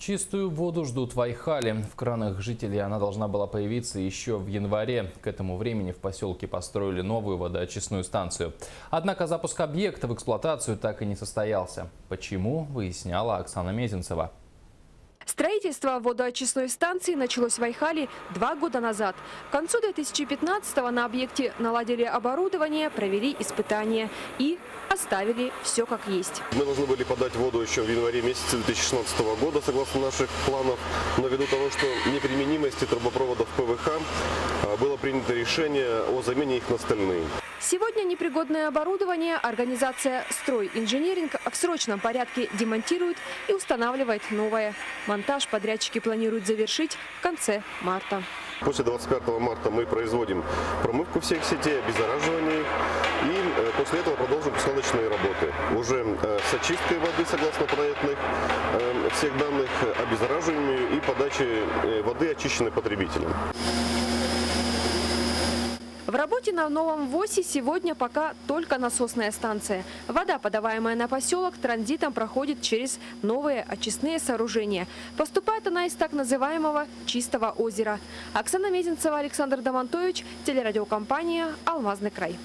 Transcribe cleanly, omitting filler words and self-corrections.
Чистую воду ждут в Айхале. В кранах жителей она должна была появиться еще в январе. К этому времени в поселке построили новую водоочистную станцию. Однако запуск объекта в эксплуатацию так и не состоялся. Почему, выясняла Оксана Мезенцева. Строительство водоочистной станции началось в Айхале 2 года назад. К концу 2015-го на объекте наладили оборудование, провели испытания и оставили все как есть. Мы должны были подать воду еще в январе месяце 2016 года, согласно наших планов. Но ввиду того, что неприменимости трубопроводов ПВХ, было принято решение о замене их на стальные. Сегодня непригодное оборудование организация «Стройинжиниринг» в срочном порядке демонтирует и устанавливает новое. Монтаж подрядчики планируют завершить в конце марта. После 25 марта мы производим промывку всех сетей, обеззараживание и после этого продолжим посадочные работы. Уже с очисткой воды, согласно проектных всех данных, обеззараживанию и подачей воды, очищенной потребителям. В работе на новом ВОСе сегодня пока только насосная станция. Вода, подаваемая на поселок, транзитом проходит через новые очистные сооружения. Поступает она из так называемого «чистого озера». Оксана Мезенцева, Александр Домонтович, телерадиокомпания «Алмазный край».